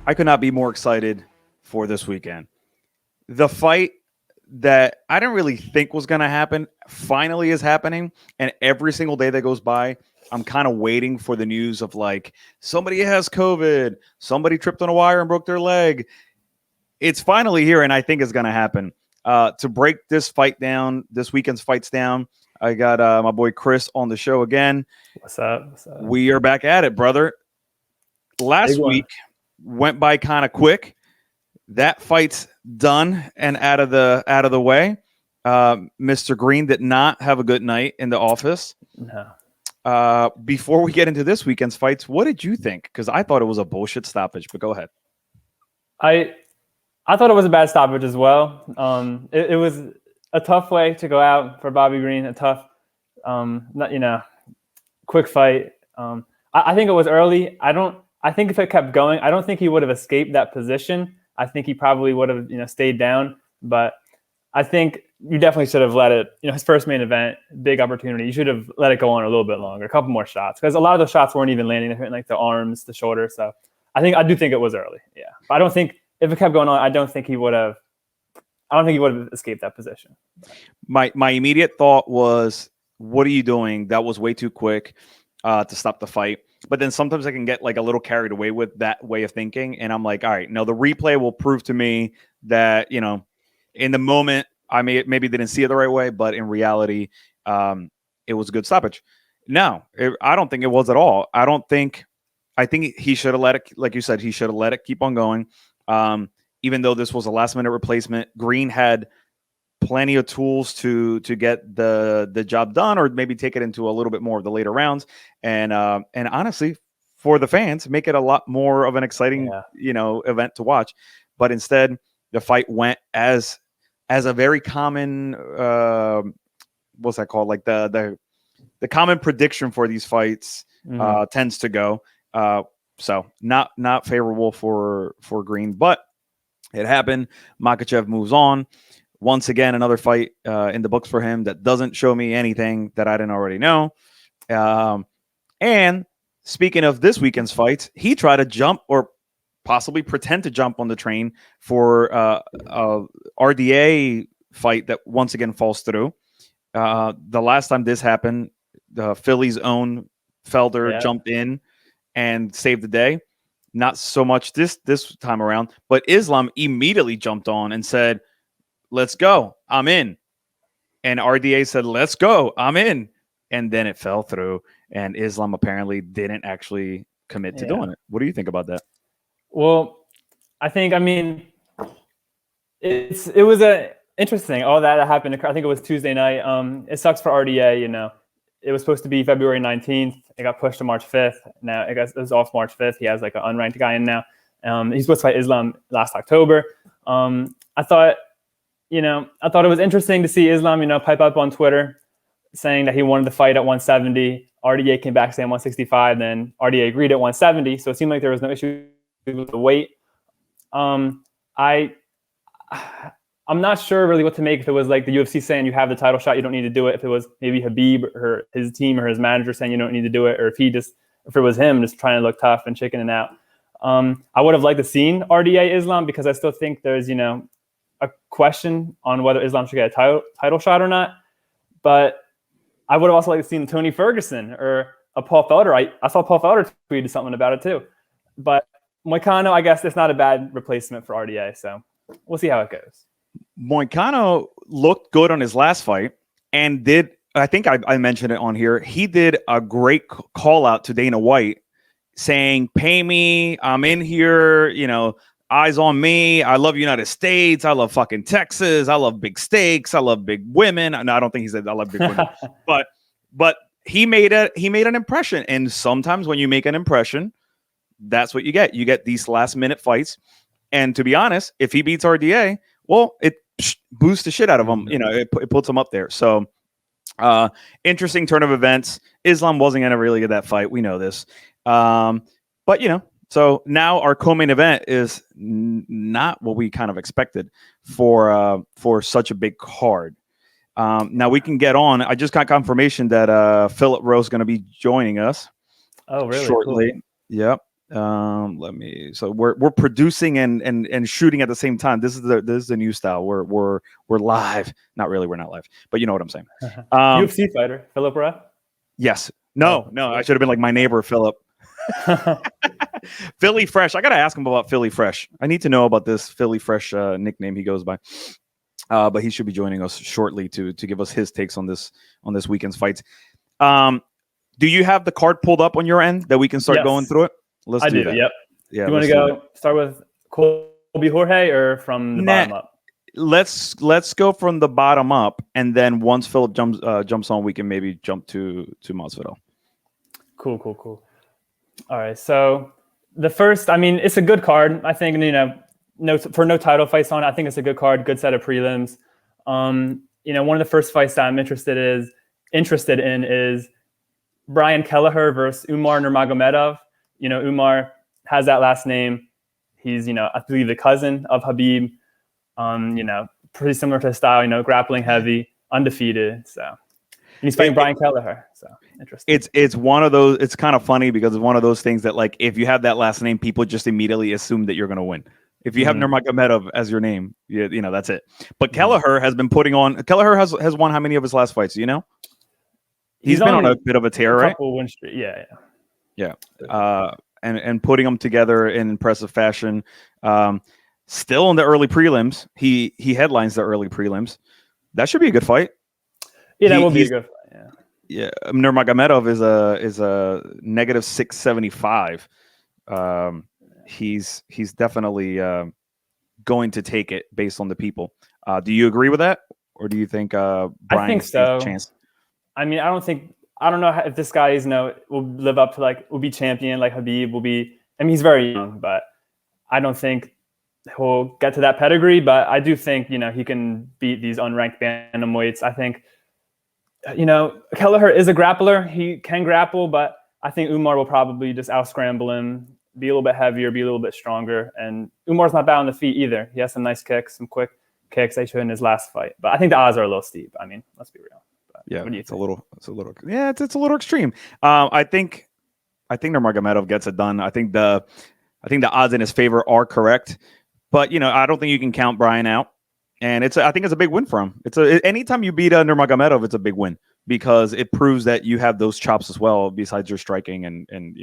I could not be more excited for this weekend. The fight that I didn't really think was going to happen finally is happening. And every single day that goes by, I'm kind of waiting for the news of like somebody has COVID, somebody tripped on a wire and broke their leg. It's finally here, and I think it's going to happen. To break this fight down, this weekend's fights down, I got my boy Chris on the show again. What's up? What's up? We are back at it, brother. Last week went by kind of quick. That fight's done and out of the way. Mr. Green did not have a good night in the office. No. Before we get into this weekend's fights, what did you think? Because I thought it was a bullshit stoppage, but go ahead. I thought it was a bad stoppage as well. It was a tough way to go out for Bobby Green. A tough, quick fight. I think it was early. I think if it kept going, I don't think he would have escaped that position. I think he probably would have, stayed down. But I think you definitely should have let it. His first main event, big opportunity. You should have let it go on a little bit longer, a couple more shots, because a lot of those shots weren't even landing. They hit like the arms, the shoulder. So I do think it was early. Yeah, but I don't think if it kept going on, I don't think he would have escaped that position. My immediate thought was, what are you doing? That was way too quick to stop the fight. But then sometimes I can get like a little carried away with that way of thinking. And I'm like, all right, no, the replay will prove to me that, in the moment, I maybe didn't see it the right way, but in reality, it was a good stoppage. No, I don't think it was at all. I think he should have let it, like you said, he should have let it keep on going. Even though this was a last minute replacement, Green had plenty of tools to get the job done, or maybe take it into a little bit more of the later rounds. And honestly, for the fans, make it a lot more of an exciting, event to watch. But instead, the fight went as a very common, what's that called? Like the common prediction for these fights tends to go. So not favorable for Green, but it happened. Makhachev moves on. Once again, another fight in the books for him that doesn't show me anything that I didn't already know. And speaking of this weekend's fights, he tried to jump or possibly pretend to jump on the train for a RDA fight that once again falls through. The last time this happened, the Philly's own Felder jumped in and saved the day. Not so much this time around, but Islam immediately jumped on and said, "Let's go, I'm in." And RDA said, "Let's go, I'm in." And then it fell through, and Islam apparently didn't actually commit to doing it. What do you think about that? Well, it was a interesting. All that happened. I think it was Tuesday night. It sucks for RDA. It was supposed to be February 19th. It got pushed to March 5th. Now it was off March 5th. He has like an unranked guy in now. He's supposed to fight Islam last October. I thought it was interesting to see Islam, pipe up on Twitter saying that he wanted to fight at 170. RDA came back saying 165. Then RDA agreed at 170. So it seemed like there was no issue with the weight. I'm not sure really what to make if it was like the UFC saying you have the title shot, you don't need to do it. If it was maybe Habib or his team or his manager saying you don't need to do it, or if it was him just trying to look tough and chickening out. I would have liked to seen RDA Islam, because I still think there's, a question on whether Islam should get a title shot or not. But I would have also liked to seen Tony Ferguson or a Paul Felder. I saw Paul Felder tweeted something about it too. But Moicano, I guess it's not a bad replacement for RDA. So we'll see how it goes. Moicano looked good on his last fight and I think I mentioned it on here. He did a great call out to Dana White saying, "Pay me. I'm in here. Eyes on me. I love United States. I love fucking Texas. I love big steaks. I love big women." No, I don't think he said I love big women, but he made an impression. And sometimes when you make an impression, that's what you get. You get these last minute fights. And to be honest, if he beats RDA, well, it boosts the shit out of him. It puts him up there. So interesting turn of events. Islam wasn't going to really get that fight. We know this. But so now our co-main event is not what we kind of expected for such a big card. Now we can get on. I just got confirmation that Philip Rowe is going to be joining us. Oh, really? Shortly. Cool. Yep. So we're producing and shooting at the same time. This is the new style. We're live. Not really, we're not live, but you know what I'm saying. UFC fighter Philip Rowe. Yes. No. I should have been like my neighbor Philip. Philly Fresh. I gotta ask him about Philly Fresh. I need to know about this Philly Fresh nickname he goes by. But he should be joining us shortly to give us his takes on this weekend's fights. Do you have the card pulled up on your end that we can start going through it? Let's do that. Yep. Yeah. You want to go start with Colby Jorge or from the bottom up? Let's go from the bottom up, and then once Philip jumps on, we can maybe jump to Masvidal. Cool. All right. So the first, I mean, it's a good card. I think, for no title fights on it, I think it's a good card, good set of prelims. One of the first fights that I'm interested in is Brian Kelleher versus Umar Nurmagomedov. Umar has that last name. He's, I believe the cousin of Habib. Pretty similar to his style, grappling heavy, undefeated. So, and he's fighting Brian Kelleher. So interesting. It's one of those. It's kind of funny because it's one of those things that, like, if you have that last name, people just immediately assume that you're going to win. If you have Nurmagomedov as your name, that's it. But Kelleher has been putting on. Kelleher has won how many of his last fights? He's been on a bit of a tear, right? Win streak. Yeah. And putting them together in impressive fashion. Still in the early prelims, he headlines the early prelims. That should be a good fight. Yeah, that will be a good fight. Yeah. Nurmagomedov is a negative 675. He's definitely going to take it based on the people. Do you agree with that, or do you think Brian? I think so. Chance? I mean, I don't know if this guy will live up to will be champion like Habib will be. I mean, he's very young, but I don't think he'll get to that pedigree. But I do think he can beat these unranked bantamweights. I think Kelleher is a grappler. He can grapple, but I think Umar will probably just out scramble him, be a little bit heavier, be a little bit stronger. And Umar's not bad on the feet either. He has some nice kicks, some quick kicks they showed in his last fight. But I think the odds are a little steep. I mean, let's be real. But yeah, it's a little extreme. I think Nurmagomedov gets it done. I think the odds in his favor are correct, but I don't think you can count Brian out. And I think it's a big win for him. Anytime you beat Nurmagomedov, it's a big win because it proves that you have those chops as well, besides your striking and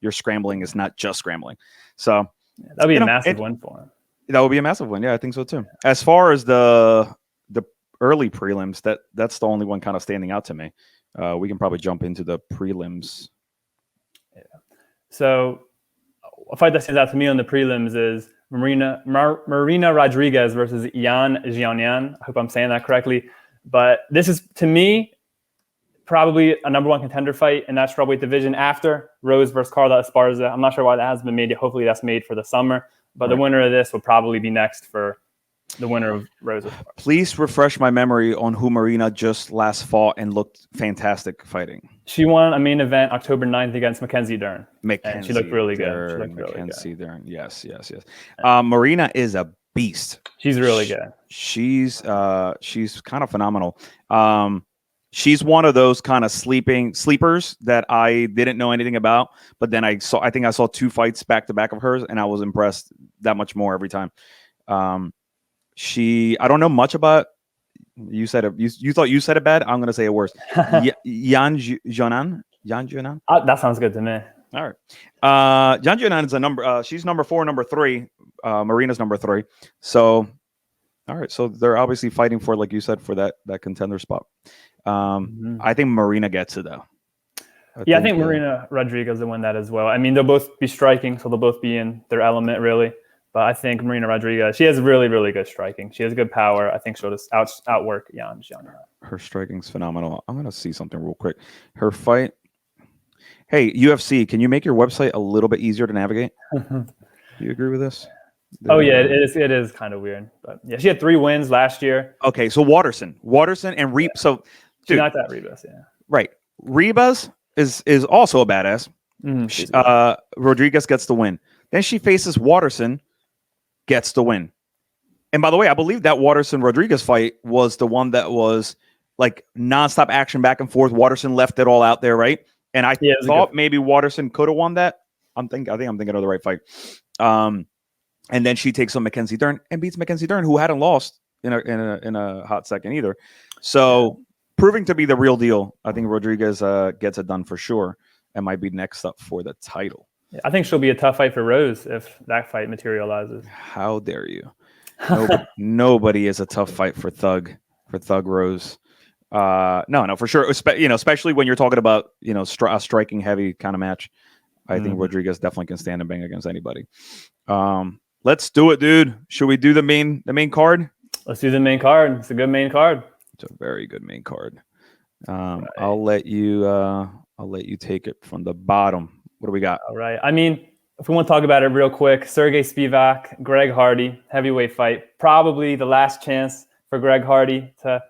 your scrambling is not just scrambling. So that'll be a massive win for him. That would be a massive win. Yeah, I think so too. As far as the early prelims, that's the only one kind of standing out to me. We can probably jump into the prelims. Yeah. So a fight that stands out to me on the prelims is Marina Rodriguez versus Jianyan. I hope I'm saying that correctly. But this is, to me, probably a number one contender fight in that strawweight division after Rose versus Carla Esparza. I'm not sure why that hasn't been made yet. Hopefully that's made for the summer. But the winner of this will probably be next for the winner of Rose. Please refresh my memory on who Marina just last fought and looked fantastic fighting. She won a main event October 9th against Mackenzie Dern. And she looked really good. Mackenzie Dern. Yes. Marina is a beast. She's really good. She's kind of phenomenal. She's one of those kind of sleepers that I didn't know anything about, but then I think I saw 2 fights back to back of hers, and I was impressed that much more every time. I don't know much about. You said it. You thought you said it bad. I'm gonna say it worse. Jianyan. That sounds good to me. All right. Jianyan is a number. She's number 4, number 3. Marina's number 3. So, all right. So they're obviously fighting for, like you said, for that contender spot. I think Marina gets it though. I think Marina Rodriguez will win that as well. I mean, they'll both be striking, so they'll both be in their element, really. But I think Marina Rodriguez, she has really, really good striking. She has good power. I think she'll just outwork Jianyan. Her striking's phenomenal. I'm gonna see something real quick. Her fight. Hey, UFC, can you make your website a little bit easier to navigate? Do you agree with this? Oh yeah, it is kind of weird. But yeah, she had 3 wins last year. Okay, so Waterson and Reap. So she's not that Ribas, yeah. Right. Ribas is also a badass. Rodriguez gets the win. Then she faces Waterson, gets the win. And by the way, I believe that Waterson-Rodriguez fight was the one that was like nonstop action back and forth. Waterson left it all out there, right? And I thought maybe Waterson could have won that. I think I'm thinking of the right fight. And then she takes on Mackenzie Dern and beats Mackenzie Dern, who hadn't lost in a hot second either. So proving to be the real deal. I think Rodriguez gets it done for sure and might be next up for the title. Yeah, I think she'll be a tough fight for Rose if that fight materializes. How dare you? Nobody is a tough fight for Thug Rose. No, for sure. Especially when you're talking about a striking heavy kind of match. I think Rodriguez definitely can stand and bang against anybody. Let's do it, dude. Should we do the main card? Let's do the main card. It's a good main card. It's a very good main card. Right. I'll let you take it from the bottom. What do we got? All right. I mean, if we want to talk about it real quick, Sergey Spivak, Greg Hardy, heavyweight fight. Probably the last chance for Greg Hardy to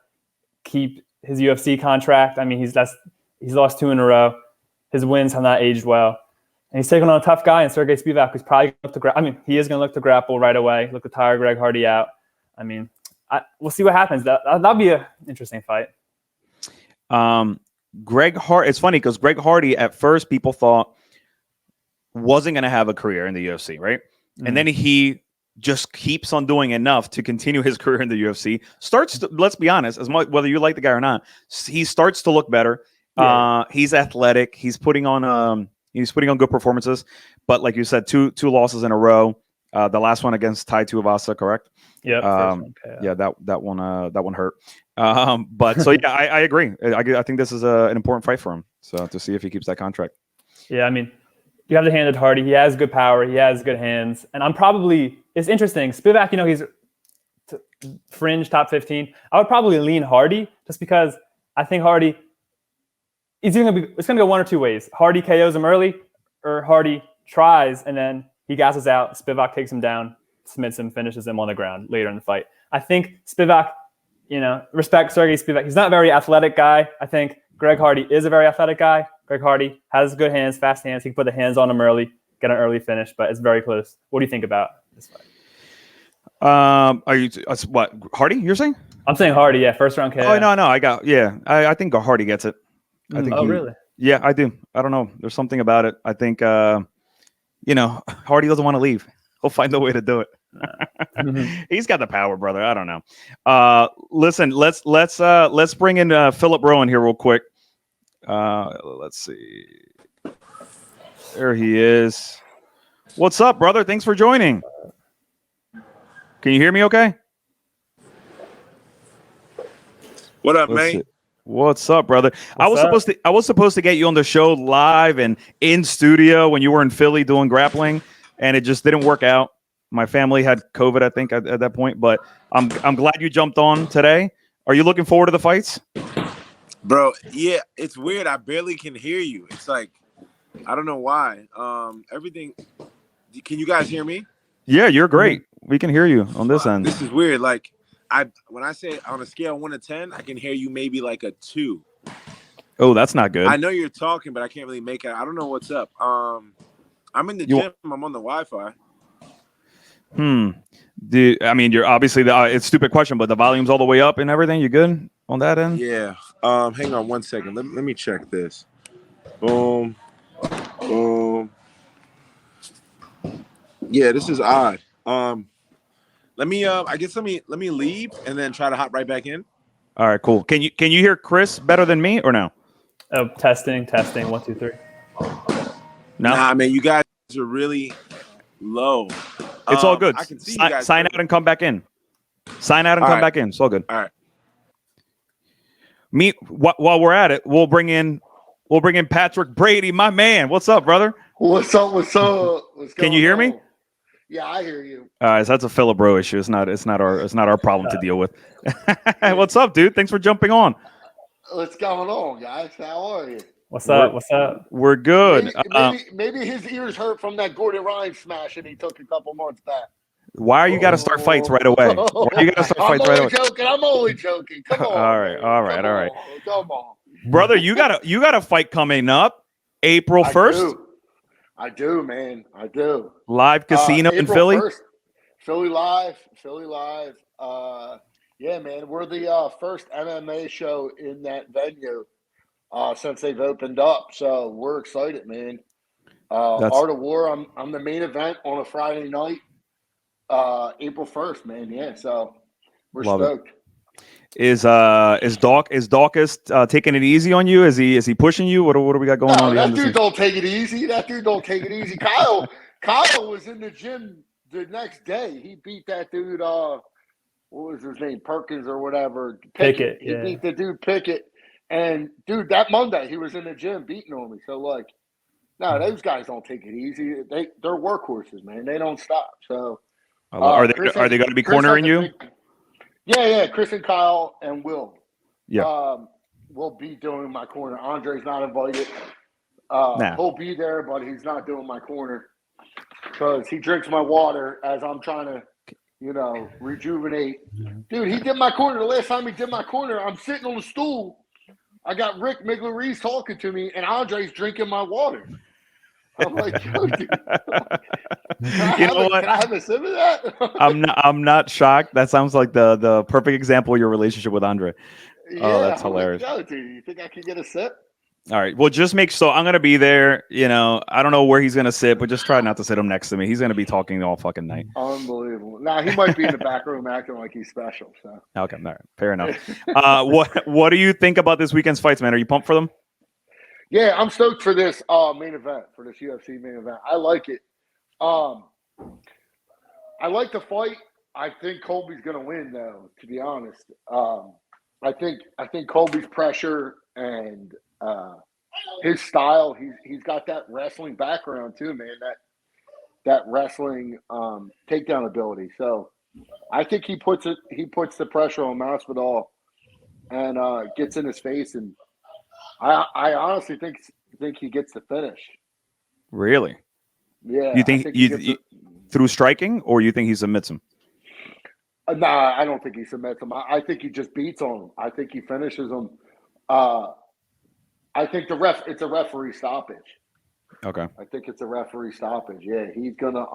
keep his UFC contract. I mean, he's lost 2 in a row. His wins have not aged well. And he's taking on a tough guy in Sergey Spivak, who's probably going to look to he is going to look to grapple right away, look to tire Greg Hardy out. I mean, we'll see what happens. That'll be an interesting fight. It's funny because Greg Hardy, at first, people thought wasn't going to have a career in the UFC, right? And then he just keeps on doing enough to continue his career in the UFC. Let's be honest, as much whether you like the guy or not, he starts to look better. Yeah. He's athletic. He's putting on good performances. But like you said, two losses in a row. The last one against Tai Tuivasa, correct? Yeah. Yeah, that one hurt. But so yeah, I agree. I think this is an important fight for him. So to see if he keeps that contract. Yeah, I mean, you have the hand at Hardy. He has good power. He has good hands. And it's interesting. Spivak, he's fringe top 15. I would probably lean Hardy just because I think Hardy it's going to go one or two ways. Hardy KOs him early, or Hardy tries and then he gasses out. Spivak takes him down, submits him, finishes him on the ground later in the fight. I think Spivak, respect Sergey Spivak. He's not a very athletic guy. I think Greg Hardy is a very athletic guy. Greg Hardy has good hands, fast hands. He can put the hands on him early, get an early finish, but it's very close. What do you think about this fight? Are you what Hardy? You're saying? I'm saying Hardy. Yeah, first round KO. Oh no, I think Hardy gets it. I think. Really? Yeah, I do. I don't know. There's something about it. I think Hardy doesn't want to leave. He'll find a way to do it. He's got the power, brother. I don't know. Listen, let's bring in Philip Rowe in here real quick. Let's see. There he is. What's up, brother? Thanks for joining. Can you hear me okay? What up, mate? What's up, brother? I was supposed to get you on the show live and in studio when you were in Philly doing grappling, and it just didn't work out. My family had COVID, I think, at that point, but I'm glad you jumped on today. Are you looking forward to the fights? Bro, yeah, it's weird. I barely can hear you. It's like, I don't know why. Everything. Can you guys hear me? Yeah, you're great. We can hear you on this end. This is weird. Like, when I say on a scale of 1 to 10, I can hear you maybe like a 2. Oh, that's not good. I know you're talking, but I can't really make it. I don't know what's up. I'm in the gym. I'm on the Wi-Fi. I mean, you're obviously it's a stupid question, but the volume's all the way up and everything. You good on that end? Yeah. Hang on 1 second. Let me check this. Boom. Boom. Yeah, this is odd. Let me leave and then try to hop right back in. All right, cool. Can you hear Chris better than me or no? Oh, testing. 1, 2, 3. No, nah, man, you guys are really low. It's all good. I can see you guys. Sign out and come back in. Sign out and come back in. It's all good. All right. While we're at it, we'll bring in Patrick Brady, my man. What's up, brother? What's up? Can you hear me? Yeah, I hear you. All right, so that's a Philip Rowe issue. It's not our problem to deal with. What's up, dude? Thanks for jumping on. What's going on, guys? How are you? What's up? We're good. Maybe his ears hurt from that Gordon Ryan smash and he took a couple months back. Why are you got to start fights right away? I'm only joking. Come on. All right. Come on. Brother, you got a fight coming up April 1st? I do, man. I do. Live casino in Philly? 1st, Philly live. Yeah, man. We're the first MMA show in that venue since they've opened up. So we're excited, man. Art of War. I'm the main event on a Friday night, April 1st, man. Yeah, so we're stoked. Is Dawkins taking it easy on you? Is he pushing you? What do we got going on? That dude don't take it easy. Kyle was in the gym the next day. He beat that dude. What was his name? Perkins or whatever. Pickett. He beat the dude Pickett. And dude, that Monday he was in the gym beating on me. So like, no, those guys don't take it easy. They're workhorses, man. They don't stop. So are they going to be cornering you? Yeah. Chris and Kyle and Will. Yeah. Will be doing my corner. Andre's not invited. Nah. He'll be there, but he's not doing my corner because he drinks my water as I'm trying to, rejuvenate. Dude, he did my corner. The last time he did my corner, I'm sitting on the stool. I got Rick Migler-Reese talking to me, and Andre's drinking my water. I'm like, yo, dude. Can I have a sip of that? I'm not shocked. That sounds like the perfect example of your relationship with Andre. Yeah, oh, that's hilarious. Like, yo, dude, you think I can get a sip? All right. Well, just I'm going to be there. I don't know where he's going to sit, but just try not to sit him next to me. He's going to be talking all fucking night. Unbelievable. Now, he might be in the back room acting like he's special. So okay. All right. Fair enough. What do you think about this weekend's fights, man? Are you pumped for them? Yeah, I'm stoked for this main event, for this UFC main event. I like it. I like the fight. I think Colby's going to win, though, to be honest. I think Colby's pressure and his style. He's got that wrestling background too, man. That wrestling takedown ability. So I think he puts the pressure on Masvidal and gets in his face, and I honestly think he gets the finish. Really? Yeah. You think you through striking, or you think he submits him? Nah, I don't think he submits him. I think he just beats on him. I think he finishes him. I think it's a referee stoppage. Okay. I think it's a referee stoppage. Yeah, he's gonna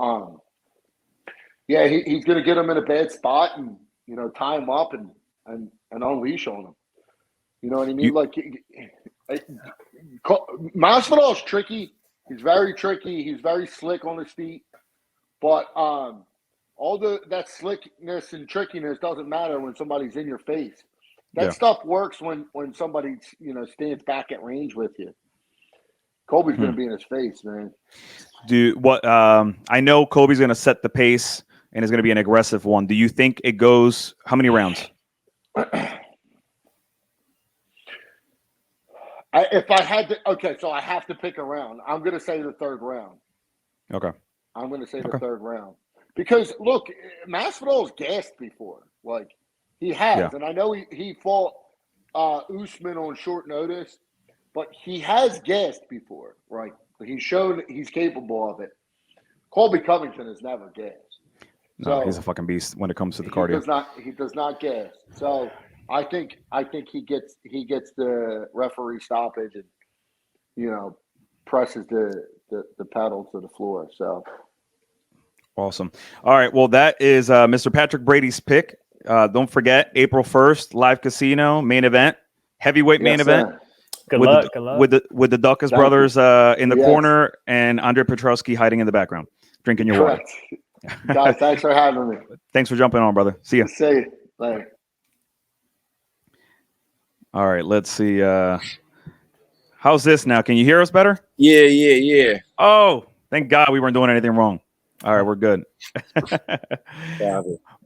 he's gonna get him in a bad spot and tie him up and unleash on him. You know what I mean? Masvidal's tricky. He's very tricky. He's very slick on his feet, but all that slickness and trickiness doesn't matter when somebody's in your face. That stuff works when somebody stands back at range with you. Colby's going to be in his face, man. I know Colby's going to set the pace and is going to be an aggressive one. Do you think it goes how many rounds? So I have to pick a round. I'm going to say the third round. Okay. I'm going to say the third round. Because, look, Masvidal's gassed before. Like, he has. Yeah. And I know he fought Usman on short notice, but he has gassed before, right? He's shown he's capable of it. Colby Covington has never gassed. No, he's a fucking beast when it comes to the cardio. He does not gas. So I think he gets the referee stoppage and, presses the pedal to the floor. So awesome. All right. Well, that is Mr. Patrick Brady's pick. Don't forget, April 1st, live casino, main event, heavyweight main event. Good luck. With the Dawkins brothers in the corner and Andre Petrosky hiding in the background, drinking your water. Guys, thanks for having me. Thanks for jumping on, brother. See ya. See you later. All right, let's see. How's this now? Can you hear us better? Yeah. Oh, thank God we weren't doing anything wrong. All right, we're good.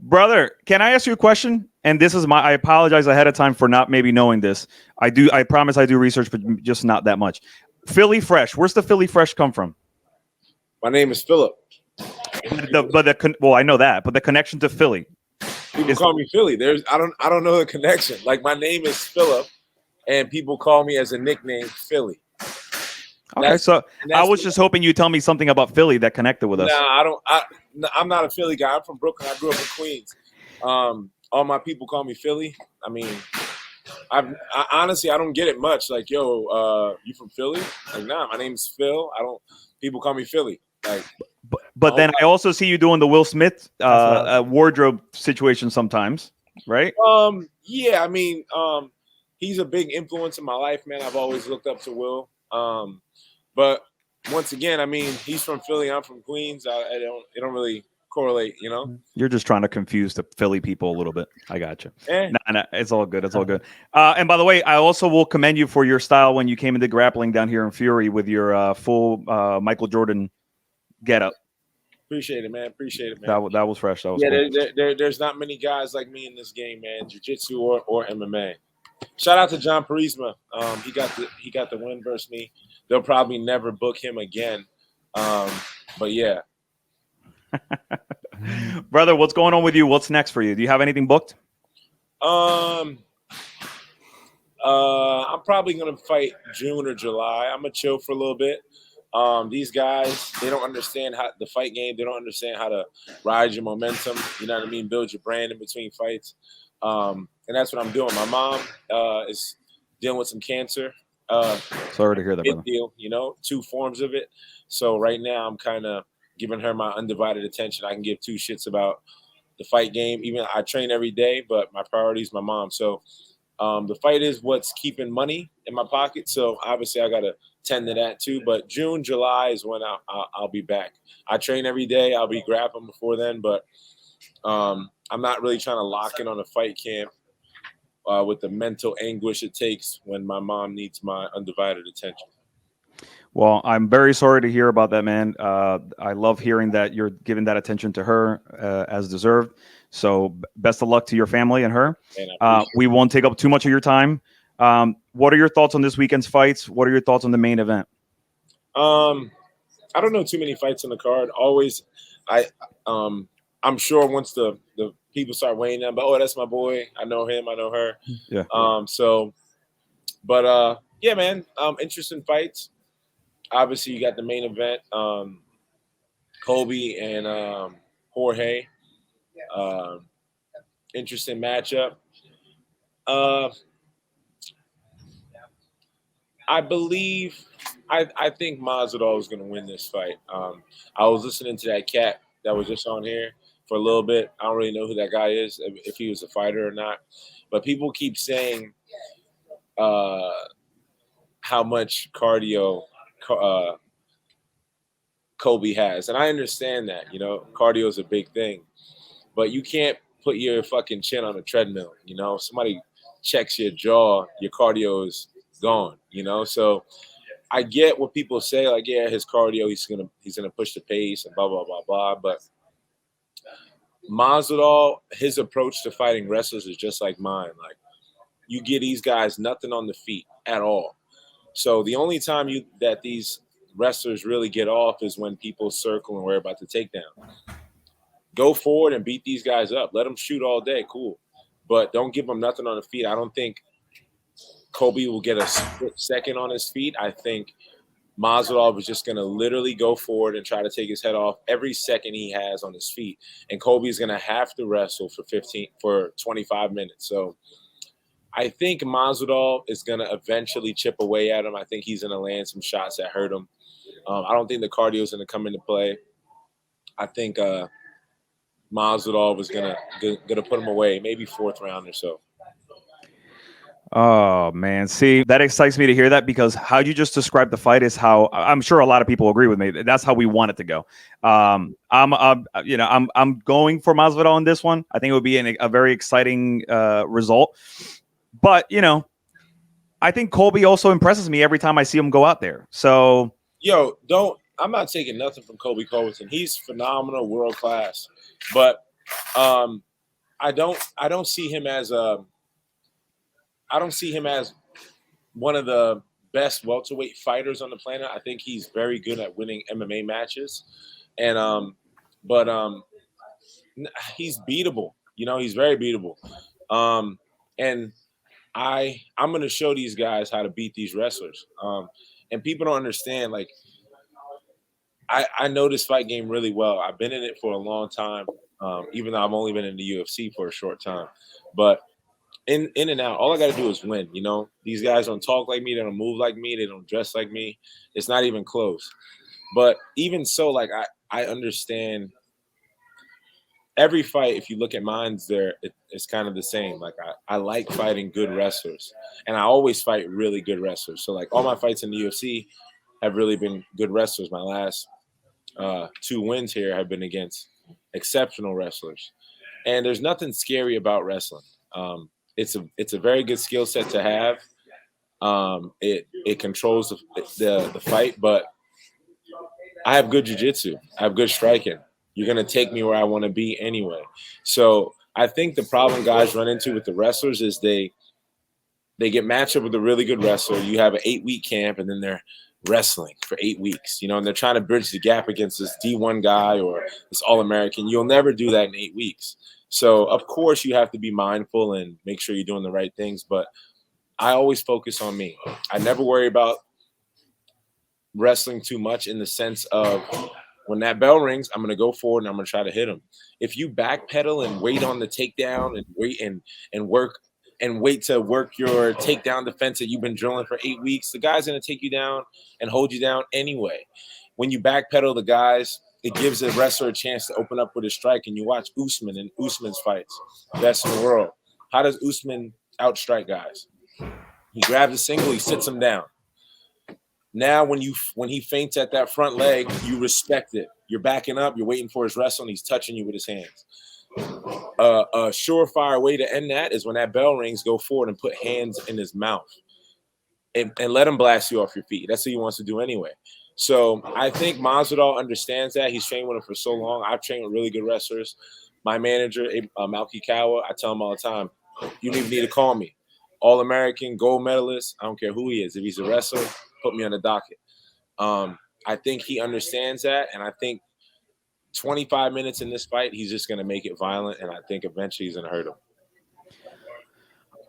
Brother, can I ask you a question? And this is I apologize ahead of time for not maybe knowing this. I promise I do research, but just not that much. Philly Fresh. Where's the Philly Fresh come from? My name is Philip. I know that, but the connection to Philly. People call me Philly. I don't know the connection. Like, my name is Philip, and people call me as a nickname Philly. Okay, I was just hoping you'd tell me something about Philly that connected with us. I'm not a Philly guy. I'm from Brooklyn. I grew up in Queens. All my people call me Philly. I mean, I honestly don't get it much. Like, yo, you from Philly? Like, nah, my name's Phil. People call me Philly. Like, but then I also see you doing the Will Smith wardrobe situation sometimes, right? Yeah. I mean, he's a big influence in my life, man. I've always looked up to Will. But once again, I mean, he's from Philly, I'm from Queens. It don't really correlate, you know. You're just trying to confuse the Philly people a little bit. I got you. Eh. Nah, it's all good. It's all good. And by the way, I also will commend you for your style when you came into grappling down here in Fury with your full Michael Jordan getup. Appreciate it, man. Appreciate it, man. That was fresh. That was cool. There's not many guys like me in this game, man. Jiu-jitsu or MMA. Shout out to John Parisma. He got the win versus me. They'll probably never book him again. But yeah. Brother, what's going on with you? What's next for you? Do you have anything booked? I'm probably gonna fight June or July. I'm gonna chill for a little bit. These guys, they don't understand how the fight game. They don't understand how to ride your momentum. You know what I mean? Build your brand in between fights. And that's what I'm doing. My mom is dealing with some cancer. Sorry to hear that, brother. Deal, you know, 2 forms of it. So right now I'm kind of giving her my undivided attention. I can give 2 shits about the fight game. Even I train every day, but my priority is my mom. So the fight is what's keeping money in my pocket. So obviously I got to tend to that too. But June, July is when I'll be back. I train every day. I'll be grappling before then, but I'm not really trying to lock in on a fight camp with the mental anguish it takes when my mom needs my undivided attention. Well, I'm very sorry to hear about that, man. I love hearing that you're giving that attention to her as deserved. So best of luck to your family and her. We won't take up too much of your time. What are your thoughts on this weekend's fights? What are your thoughts on the main event? I don't know too many fights on the card. Always, I'm sure once the people start weighing them, but oh, that's my boy. I know him. I know her. Yeah. Yeah, man. Interesting fights. Obviously, you got the main event, Colby and Jorge. Interesting matchup. I think Masvidal is going to win this fight. I was listening to that cat that was just on here for a little bit. I don't really know who that guy is, if he was a fighter or not. But people keep saying how much cardio Colby has. And I understand that, you know, cardio is a big thing. But you can't put your fucking chin on a treadmill, you know. If somebody checks your jaw, your cardio is gone, you know. So I get what people say, like, yeah, his cardio, he's gonna push the pace and blah blah blah blah. But Masvidal, his approach to fighting wrestlers is just like mine. Like, you get these guys nothing on the feet at all. So the only time that these wrestlers really get off is when people circle and worry about the takedown. Go forward and beat these guys up. Let them shoot all day, cool. But don't give them nothing on the feet. I don't think Colby will get a split second on his feet. I think Masvidal was just going to literally go forward and try to take his head off every second he has on his feet. And Colby's going to have to wrestle for 25 minutes. So I think Masvidal is going to eventually chip away at him. I think he's going to land some shots that hurt him. I don't think the cardio is going to come into play. I think Masvidal was gonna put him away, maybe 4th round or so. Oh man, see, that excites me to hear that, because how you just described the fight is how I'm sure a lot of people agree with me. That's how we want it to go. I'm going for Masvidal on this one. I think it would be a very exciting result. But you know, I think Colby also impresses me every time I see him go out there. So I'm not taking nothing from Colby Covington. He's phenomenal, world class. But I don't see him as one of the best welterweight fighters on the planet. I think he's very good at winning MMA matches, and he's beatable. You know, he's very beatable. And I'm going to show these guys how to beat these wrestlers. And people don't understand, like, I know this fight game really well. I've been in it for a long time, even though I've only been in the UFC for a short time. But in and out, all I got to do is win, you know? These guys don't talk like me. They don't move like me. They don't dress like me. It's not even close. But even so, like, I understand every fight. If you look at mine, it's kind of the same. Like, I like fighting good wrestlers. And I always fight really good wrestlers. So, like, all my fights in the UFC, have really been good wrestlers. My last 2 wins here have been against exceptional wrestlers. And there's nothing scary about wrestling. It's a very good skill set to have. It controls the fight, but I have good jiu-jitsu. I have good striking. You're going to take me where I want to be anyway. So I think the problem guys run into with the wrestlers is they get matched up with a really good wrestler. You have an 8-week camp, and then they're wrestling for 8 weeks, and they're trying to bridge the gap against this D1 guy or this All-American. You'll never do that in 8 weeks. So, of course, you have to be mindful and make sure you're doing the right things, but I always focus on me. I never worry about wrestling too much in the sense of when that bell rings, I'm going to go forward and I'm going to try to hit him. If you backpedal and wait on the takedown and wait and wait to work your takedown defense that you've been drilling for 8 weeks, the guy's going to take you down and hold you down anyway. When you backpedal the guys, it gives the wrestler a chance to open up with a strike. And you watch Usman and Usman's fights, best in the world. How does Usman outstrike guys? He grabs a single, he sits him down. Now, when he feints at that front leg, you respect it. You're backing up, you're waiting for his wrestle, and he's touching you with his hands. A surefire way to end that is when that bell rings, go forward and put hands in his mouth and let him blast you off your feet. That's what he wants to do anyway. So I think Masvidal understands that. He's trained with him for so long. I've trained with really good wrestlers. My manager, Malky Kawa, I tell him all the time, you don't even need to call me. All-American, gold medalist, I don't care who he is. If he's a wrestler, put me on the docket. I think he understands that, and I think 25 minutes in this fight, he's just going to make it violent, and I think eventually he's going to hurt him.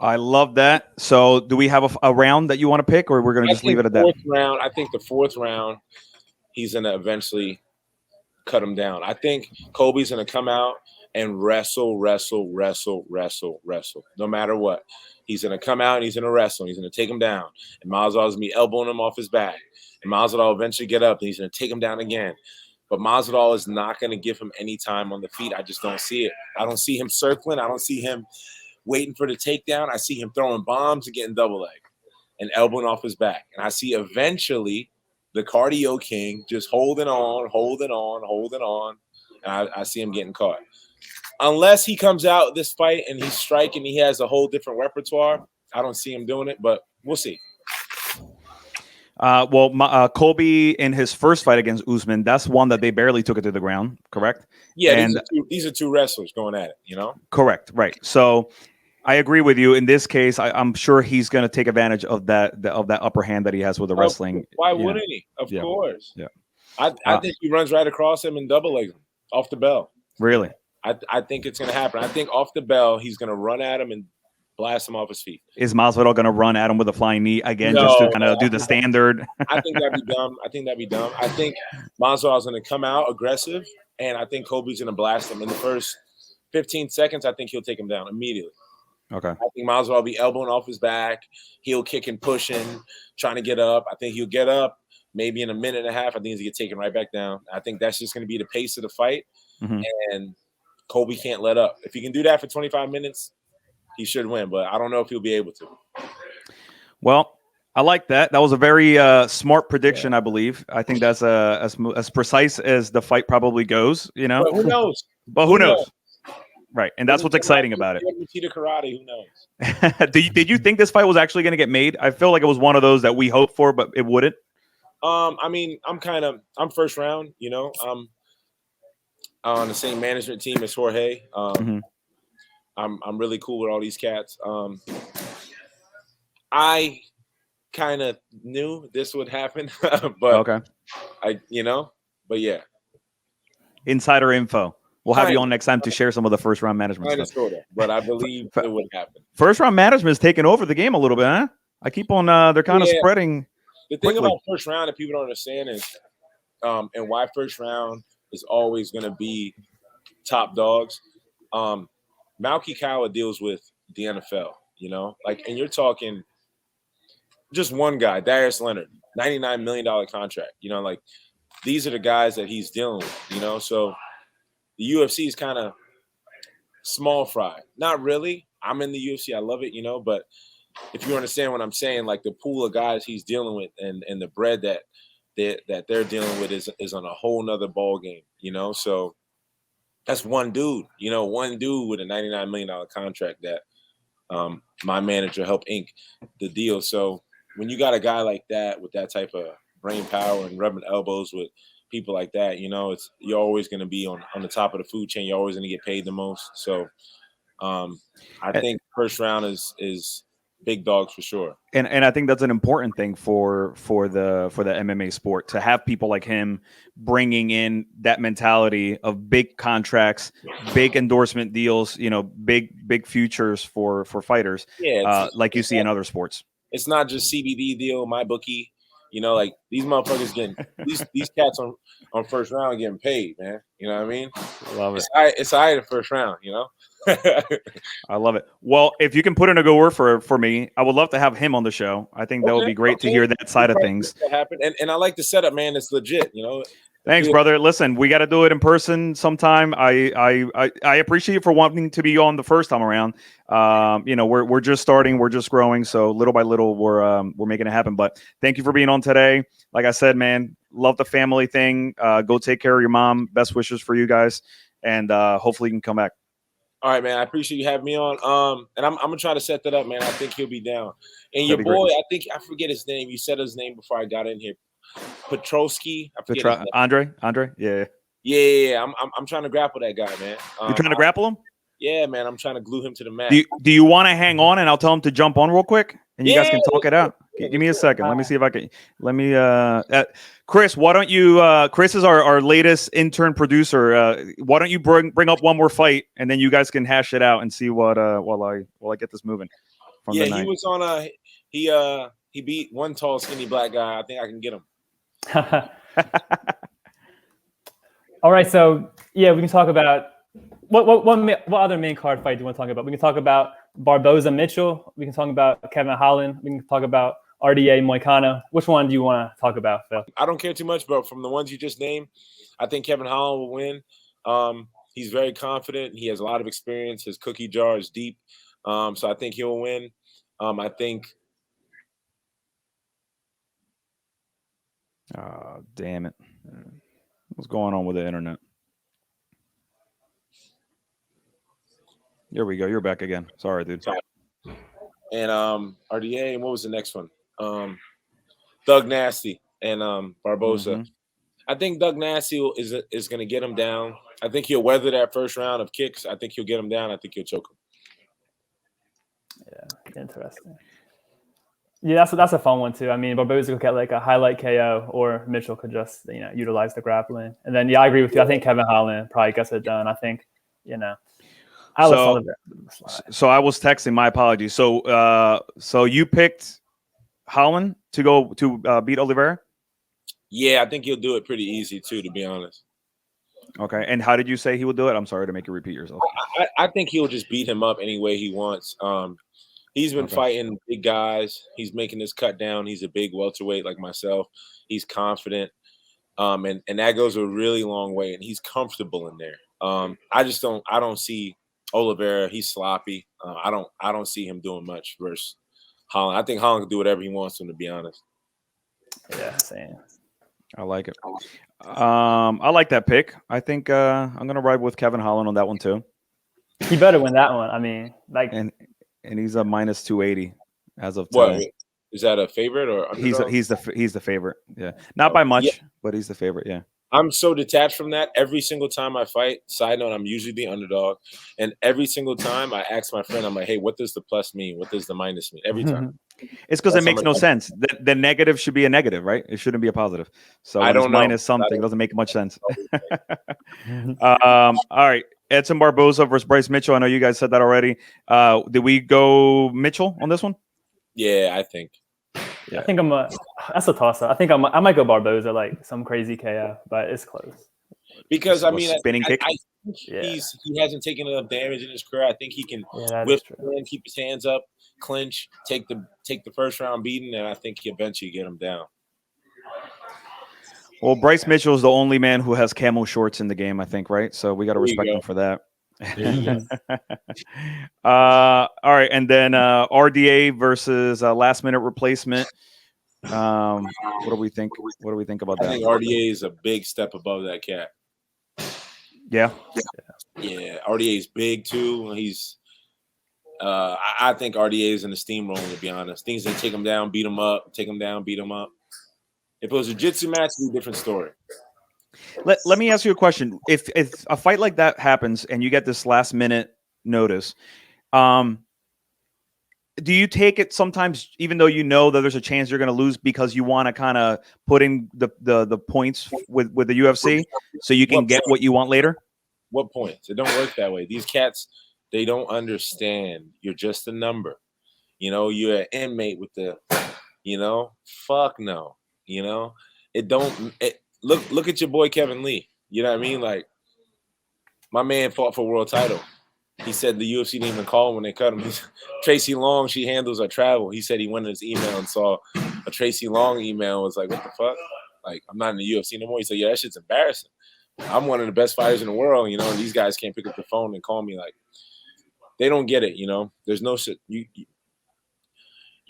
I love that. So do we have a round that you want to pick, or we're going to just leave it at that? I think the fourth round, he's going to eventually cut him down. I think Colby's going to come out and wrestle, no matter what. He's going to come out and he's going to wrestle. He's going to take him down. And Masvidal's going to be elbowing him off his back. And Masvidal will eventually get up and he's going to take him down again. But Masvidal is not going to give him any time on the feet. I just don't see it. I don't see him circling. I don't see him waiting for the takedown. I see him throwing bombs and getting double leg and elbowing off his back. And I see eventually the cardio king just holding on. And I see him getting caught. Unless he comes out this fight and he's striking, he has a whole different repertoire. I don't see him doing it, but we'll see. Colby in his first fight against Usman, that's one that they barely took it to the ground, correct? Yeah, and these are two wrestlers going at it, Correct, right. So I agree with you. In this case, I'm sure he's going to take advantage of that upper hand that he has with the wrestling. Why wouldn't he? Of course. Yeah. I think he runs right across him and double legs him off the bell. Really? I think it's going to happen. I think off the bell, he's going to run at him and blast him off his feet. Is Masvidal going to run at him with a flying knee again, just to kind of do the standard? I think that'd be dumb. I think Masvidal's going to come out aggressive, and I think Colby's going to blast him in the first 15 seconds. I think he'll take him down immediately. Okay. I think Masvidal will be elbowing off his back. He'll kick and pushing, trying to get up. I think he'll get up maybe in a minute and a half. I think he's going to get taken right back down. I think that's just going to be the pace of the fight, and Colby can't let up. If he can do that for 25 minutes, he should win, but I don't know if he'll be able to. Well, I like that. That was a very smart prediction, I believe. I think that's as precise as the fight probably goes, But who knows? But who knows? Right, and that's what's exciting about it. Karate, who knows? Did you think this fight was actually going to get made? I feel like it was one of those that we hoped for, but it wouldn't. I mean, I'm first round, I'm on the same management team as Jorge. I'm really cool with all these cats. I kind of knew this would happen, but okay. But yeah. Insider info. We'll have you on next time to share some of the first round management stuff. But I believe it would happen. First round management is taking over the game a little bit, huh? I keep on. They're kind of spreading. The thing about first round that people don't understand is, and why first round is always going to be top dogs. Malky Kawa deals with the NFL, and you're talking just one guy, Darius Leonard, $99 million contract, these are the guys that he's dealing with, so the UFC is kind of small fry. Not really. I'm in the UFC. I love it, but if you understand what I'm saying, like the pool of guys he's dealing with and the bread that they're dealing with is on a whole nother ball game, So that's one dude, one dude with a $99 million contract that my manager helped ink the deal. So when you got a guy like that with that type of brain power and rubbing elbows with people like that, you're always going to be on the top of the food chain. You're always going to get paid the most. So I think first round is big dogs for sure. And I think that's an important thing for the MMA sport, to have people like him bringing in that mentality of big contracts, big endorsement deals, big futures for fighters, like you see in other sports. It's not just CBD deal, my bookie. Like these motherfuckers getting these cats on first round getting paid, man. You know what I mean? Love it. It's all right the first round, I love it. Well, if you can put in a good word for me, I would love to have him on the show. I think that would be great to hear that side of things. Happen. And I like the setup, man. It's legit, Thanks, brother. Listen, we got to do it in person sometime. I appreciate you for wanting to be on the first time around. We're just starting, we're just growing, so little by little we're making it happen. But thank you for being on today. Like I said, man, love the family thing. Go take care of your mom. Best wishes for you guys, and hopefully you can come back. All right, man. I appreciate you having me on. And I'm gonna try to set that up, man. I think he'll be down. And your boy, great. I forget his name. You said his name before I got in here. Petrosky. I forget Andre. Yeah. Yeah. I'm trying to grapple that guy, man. You're trying to grapple him? Yeah, man. I'm trying to glue him to the mat. Do you want to hang on and I'll tell him to jump on real quick and you guys can talk it out? Give me a second. Let me see if I can. Chris, why don't you? Chris is our latest intern producer. Why don't you bring up one more fight and then you guys can hash it out and see what while I get this moving. He was on he beat one tall skinny black guy. I think I can get him. All right, so we can talk about what other main card fight do you want to talk about? We can talk about Barboza Mitchell. We can talk about Kevin Holland. We can talk about RDA Moicano. Which one do you want to talk about, Phil? I don't care too much, but from the ones you just named, I think Kevin Holland will win. He's very confident. He has a lot of experience. His cookie jar is deep. So I think he'll win. I think. Oh, damn it. What's going on with the internet? Here we go. You're back again. Sorry, dude. And RDA, and what was the next one? Doug Nasty and Barboza. Mm-hmm. I think Doug Nasty is going to get him down. I think he'll weather that first round of kicks. I think he'll get him down. I think he'll choke him. Yeah, interesting. Yeah, that's a fun one too. I mean, Barboza could get like a highlight KO, or Mitchell could just utilize the grappling. And then I agree with you. I think Kevin Holland probably gets it done. I think So I was texting. My apologies. So you picked Holland to go to beat Oliveira? Yeah, I think he'll do it pretty easy too, to be honest. Okay. And how did you say he would do it? I'm sorry to make you repeat yourself. I think he'll just beat him up any way he wants. He's been fighting big guys. He's making his cut down. He's a big welterweight like myself. He's confident. And that goes a really long way. And he's comfortable in there. I don't see Oliveira. He's sloppy. I don't see him doing much versus Holland. I think Holland can do whatever he wants to be honest. Yeah, same. I like it. I like that pick. I think I'm gonna ride with Kevin Holland on that one too. He better win that one. I mean, and he's a minus 280 as of today. What is that, a favorite or underdog? He's the favorite. Yeah, not by much, but he's the favorite. Yeah. I'm so detached from that. Every single time I fight, side note, I'm usually the underdog. And every single time I ask my friend, I'm like, hey, what does the plus mean? What does the minus mean? Every time. It's because it makes no sense. The negative should be a negative, right? It shouldn't be a positive. So I don't minus something. It doesn't make much sense. All right. Edson Barboza versus Bryce Mitchell. I know you guys said that already. Did we go Mitchell on this one? Yeah, I think. Yeah. I think that's a toss-up. I think I might go Barboza, like some crazy KO, but it's close. Because spinning kick. I think he hasn't taken enough damage in his career. I think he can whip and keep his hands up, clinch, take the first round beating, and I think he eventually get him down. Well, Bryce Mitchell is the only man who has camo shorts in the game, I think, right? So we got to respect him for that. All right, and then RDA versus last minute replacement. What do we think? What do we think about I that? think RDA is a big step above that cat. Yeah. Yeah, RDA is big too. He's I think RDA is in the steamroller, to be honest. Things that take him down, beat him up, take him down, beat him up. If it was a jiu-jitsu match, it'd be a different story. Let me ask you a question. If a fight like that happens and you get this last minute notice, do you take it sometimes, even though you know that there's a chance you're going to lose, because you want to kind of put in the points with the UFC so you can get what you want later? What points? It don't work that way. These cats, they don't understand. You're just a number. You know, you're an inmate with the, fuck no. You know, look at your boy Kevin Lee. You know what I mean? Like, my man fought for world title. He said the UFC didn't even call him when they cut him. Tracy Long, she handles our travel. He said he went in his email and saw a Tracy Long email and was like, what the fuck? Like, I'm not in the UFC no more. He said, yeah, that shit's embarrassing. I'm one of the best fighters in the world, and these guys can't pick up the phone and call me. Like, they don't get it, There's no shit. You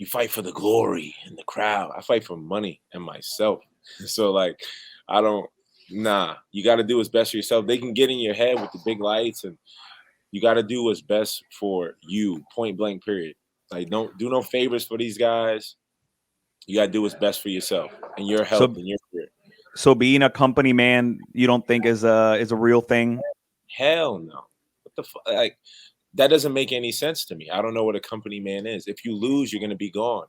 fight for the glory and the crowd. I fight for money and myself. So, like, you got to do what's best for yourself. They can get in your head with the big lights, and you got to do what's best for you, point blank, period. Like, don't do no favors for these guys. You got to do what's best for yourself and your health and your career. So being a company man, you don't think is a real thing? Hell no. What the fuck? Like, that doesn't make any sense to me. I don't know what a company man is. If you lose, you're going to be gone.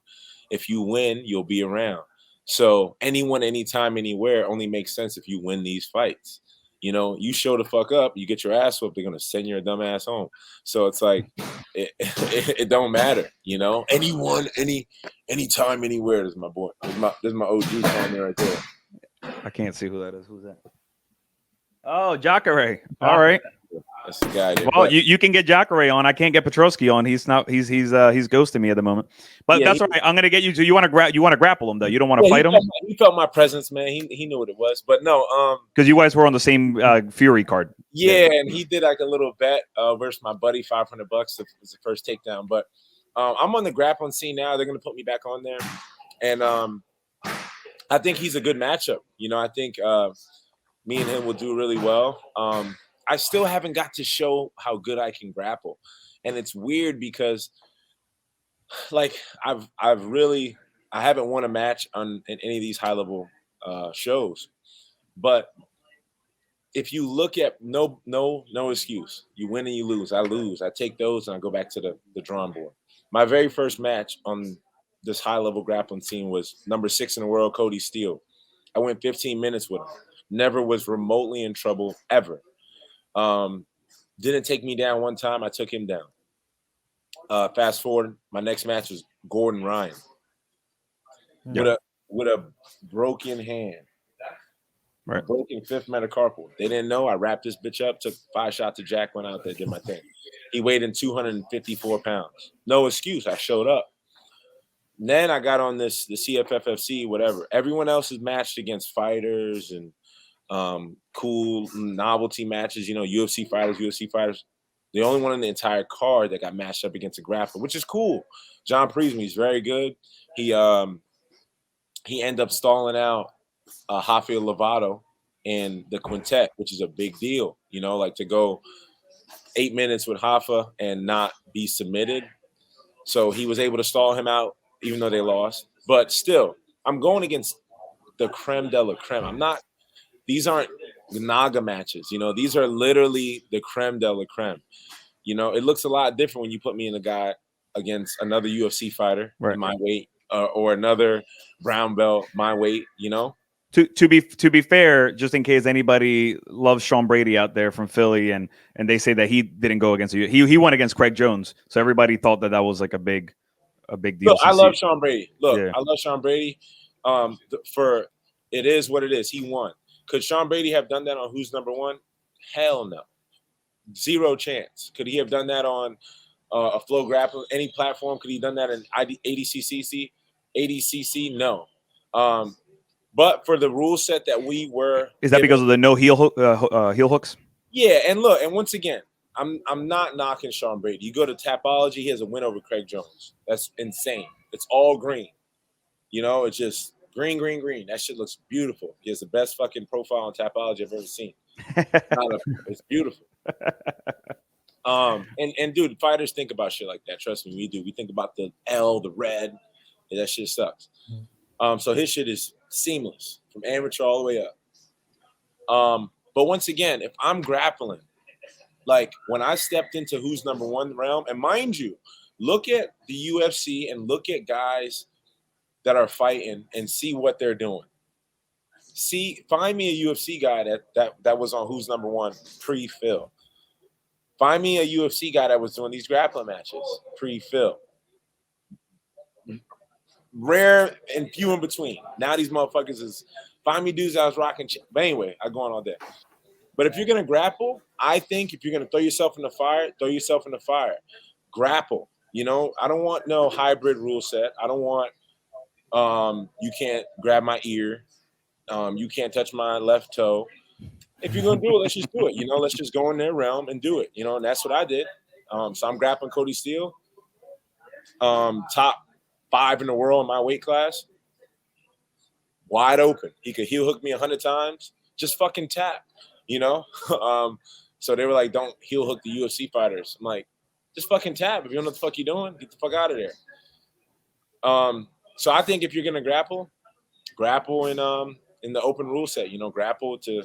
If you win, you'll be around. So anyone, anytime, anywhere only makes sense if you win these fights. You show the fuck up, you get your ass whooped, they're going to send your dumb ass home. So it's like, it don't matter, Anyone, anytime, anywhere. This is my boy. This is my OG down there right there. I can't see who that is. Who's that? Oh, Jacare. All right. That's the guy there. Well, you can get Jacare on. I can't get Petrosky on. He's ghosting me at the moment. But yeah, that's all right. I'm gonna get you. So you want to grapple him though. You don't want to fight him. He felt my presence, man. He knew what it was. But no, because you guys were on the same Fury card. Yeah, and he did like a little bet versus my buddy, $500 was the first takedown. But I'm on the grappling scene now. They're gonna put me back on there, and I think he's a good matchup. I think me and him will do really well. I still haven't got to show how good I can grapple. And it's weird because, like, I haven't won a match in any of these high-level shows. But if you look at no excuse. You win and you lose. I lose. I take those and I go back to the drawing board. My very first match on this high-level grappling scene was number 6 in the world, Cody Steele. I went 15 minutes with him. Never was remotely in trouble ever. Didn't take me down one time. I took him down. Fast forward, my next match was Gordon Ryan with a broken hand, right? Broken 5th metacarpal. They didn't know. I wrapped this bitch up, took 5 shots of Jack, went out there, did my thing. He weighed in 254 pounds. No excuse. I showed up. Then I got on the CFFFC, whatever. Everyone else is matched against fighters and cool novelty matches, UFC fighters. The only one in the entire card that got matched up against a grappler, which is cool. John Priesman, he's very good. He ended up stalling out Rafael Lovato in the quintet, which is a big deal, like to go 8 minutes with Rafa and not be submitted. So he was able to stall him out, even though they lost. But still, I'm going against the creme de la creme. These aren't Naga matches, These are literally the creme de la creme. It looks a lot different when you put me in a guy against another UFC fighter, right, my weight, or another brown belt, my weight. To be fair, just in case anybody loves Sean Brady out there from Philly, and they say that he didn't go against you, he went against Craig Jones, so everybody thought that was like a big deal. Look, I love Sean Brady. I love Sean Brady. For it is what it is. He won. Could Sean Brady have done that on Who's Number One? Hell no. Zero chance. Could he have done that on a Flow Grappling, any platform? Could he have done that in ADCC? No. But for the rule set that we were... Is that because of the no heel hooks? Yeah, and look, and once again, I'm not knocking Sean Brady. You go to Tapology, he has a win over Craig Jones. That's insane. It's all green. You know, it's just green. That shit looks beautiful. He has the best fucking profile on Tapology I've ever seen. It's beautiful. And dude, fighters think about shit like that. Trust me, we do. We think about the L, the red. And that shit sucks. So his shit is seamless from amateur all the way up. But once again, if I'm grappling, like when I stepped into who's number one realm, and mind you, look at the UFC and look at guys that are fighting and see what they're doing. Find me a UFC guy that was on who's number one pre-Phil. Find me a UFC guy that was doing these grappling matches pre-Phil. Rare and few in between. Now these motherfuckers is find me dudes I was rocking. But anyway, I go on all day. But if you're gonna grapple, I think if you're gonna throw yourself in the fire, throw yourself in the fire. Grapple. You know, I don't want no hybrid rule set. I don't want you can't grab my ear. You can't touch my left toe. If you're gonna do it, let's just do it. You know, let's just go in their realm and do it. You know, and that's what I did. So I'm grappling Cody Steele. Top 5 in the world in my weight class. Wide open. He could heel hook me 100 times. Just fucking tap, you know? So they were like, don't heel hook the UFC fighters. I'm like, just fucking tap. If you don't know what the fuck you're doing, get the fuck out of there. So I think if you're gonna grapple in the open rule set, you know, grapple to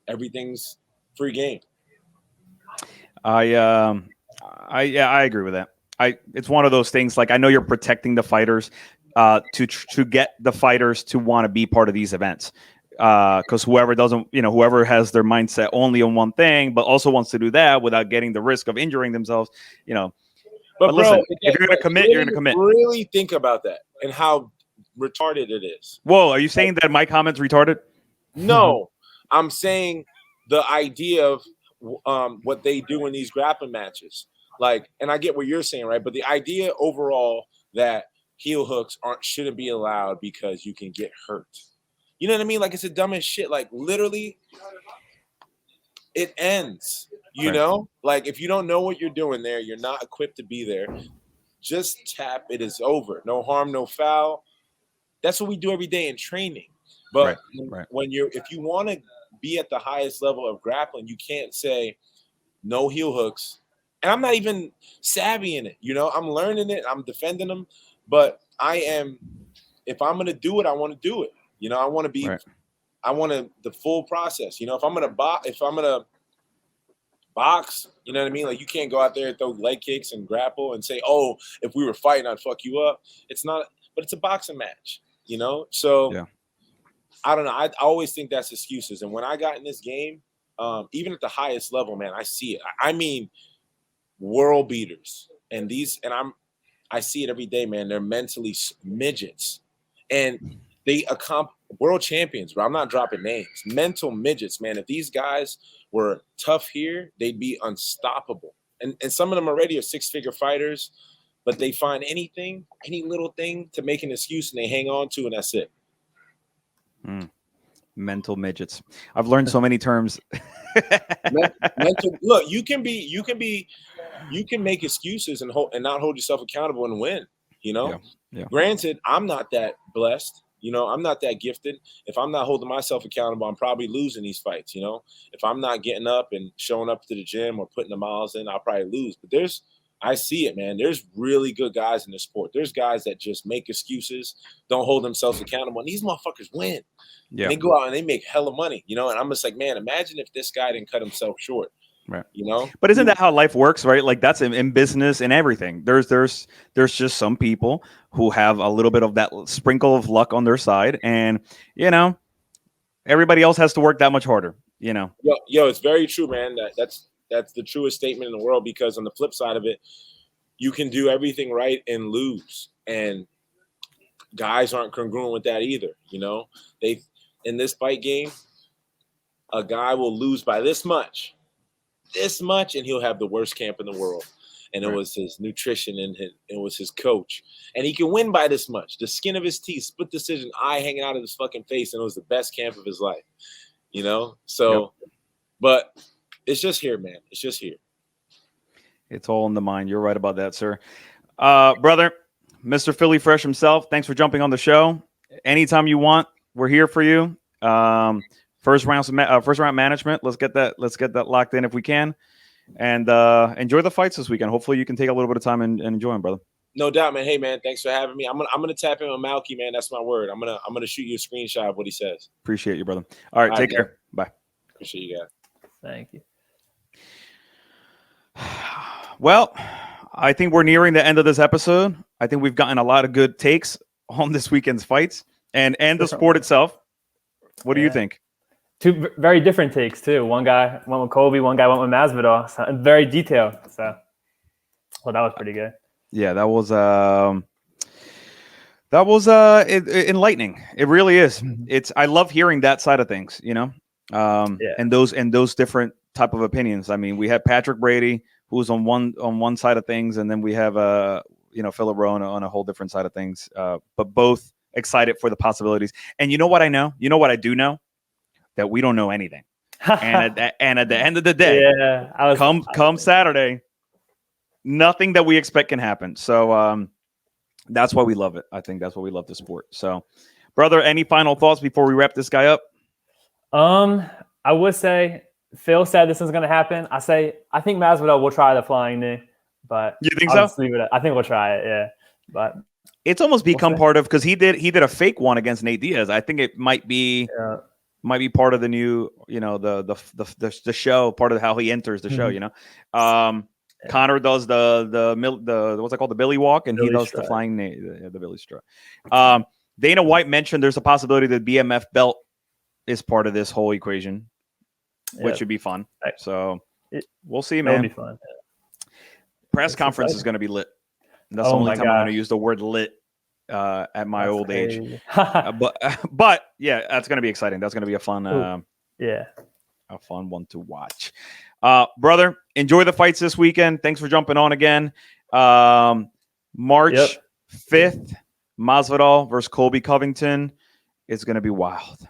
everything's free game. I agree with that. It's one of those things. Like I know you're protecting the fighters to get the fighters to want to be part of these events. Because whoever has their mindset only on one thing, but also wants to do that without getting the risk of injuring themselves, you know. But listen, bro, if you're going to commit, you're going to commit. Really think about that and how retarded it is. Whoa, are you saying that my comment's retarded? No, I'm saying the idea of what they do in these grappling matches. Like, and I get what you're saying, right? But the idea overall that heel hooks shouldn't be allowed because you can get hurt. You know what I mean? Like, it's the dumbest shit. Like, literally, it ends. You know? Like, if you don't know what you're doing there, you're not equipped to be there. Just tap. It is over. No harm, no foul. That's what we do every day in training. But if you want to be at the highest level of grappling, you can't say no heel hooks. And I'm not even savvy in it. You know, I'm learning it. I'm defending them. But if I'm going to do it, I want to do it. You know, I want to be, I want the full process. You know, if I'm going to box, you know what I mean? Like, you can't go out there and throw leg kicks and grapple and say, oh, if we were fighting, I'd fuck you up. It's not, but it's a boxing match, you know? So I don't know. I always think that's excuses. And when I got in this game, even at the highest level, man, I see it. I mean, world beaters and I see it every day, man. They're mentally midgets and they world champions, but I'm not dropping names. Mental midgets, man. If these guys were tough here, they'd be unstoppable. And some of them already are 6-figure fighters, but they find any little thing to make an excuse and they hang on to, and that's it. Mental midgets. I've learned so many terms. Mental. Look, you can make excuses and not hold yourself accountable and win. You know. Yeah. Granted, I'm not that blessed. You know, I'm not that gifted. If I'm not holding myself accountable, I'm probably losing these fights. You know, if I'm not getting up and showing up to the gym or putting the miles in, I'll probably lose. But I see it, man. There's really good guys in the sport. There's guys that just make excuses, don't hold themselves accountable, and these motherfuckers win. Yeah. And they go out and they make hella money, you know. And I'm just like, man, imagine if this guy didn't cut himself short. Right. You know, but isn't that how life works, right? Like that's in business and everything. There's just some people who have a little bit of that sprinkle of luck on their side, and you know, everybody else has to work that much harder. You know, yo, it's very true, man. That's the truest statement in the world, because on the flip side of it, you can do everything right and lose, and guys aren't congruent with that either. You know, in this fight game, a guy will lose by this much, and he'll have the worst camp in the world. And it was his nutrition and it was his coach. And he can win by this much. The skin of his teeth, split decision, eye hanging out of his fucking face, and it was the best camp of his life. You know? So, but it's just here, man. It's just here. It's all in the mind. You're right about that, sir. Brother, Mr. Philly Fresh himself, thanks for jumping on the show. Anytime you want, we're here for you. First round management. Let's get that locked in if we can, and enjoy the fights this weekend. Hopefully, you can take a little bit of time and enjoy them, brother. No doubt, man. Hey, man, thanks for having me. I'm gonna tap in with Malky, man. That's my word. I'm gonna shoot you a screenshot of what he says. Appreciate you, brother. All right, take care. Bye. Appreciate you guys. Thank you. Well, I think we're nearing the end of this episode. I think we've gotten a lot of good takes on this weekend's fights and the sport itself. What do you think? Two very different takes too. One guy went with Colby, one guy went with Masvidal. So, very detailed. So, well, that was pretty good. Yeah, that was enlightening. It really is. I love hearing that side of things, and those different type of opinions. I mean, we had Patrick Brady, who's on one side of things, and then we have Philip Rowe on a whole different side of things. But both excited for the possibilities. And you know what I know? You know what I do know? That we don't know anything. and at the end of the day, come Saturday, nothing that we expect can happen. So that's why we love it. I think that's why we love the sport. So, brother, any final thoughts before we wrap this guy up? I would say Phil said this is going to happen. I think Masvidal will try the flying knee, but you think I'll so? Just leave it I think we'll try it. Yeah, but it's almost become part of, because he did a fake one against Nate Diaz. I think it might be part of the new, the show, part of how he enters the show. Connor does the what's it called, the Billy walk, and he does strut. The flying knee, the Billy strut. Dana White mentioned there's a possibility that BMF belt is part of this whole equation, which should be fun. So we'll see, man. It'll be fun. Press conference is going to be lit. That's the only time I'm going to use the word lit at my old age. But yeah, that's going to be exciting. That's going to be a fun, a fun one to watch. Brother, enjoy the fights this weekend. Thanks for jumping on again. March 5th, Masvidal versus Colby Covington. It's going to be wild.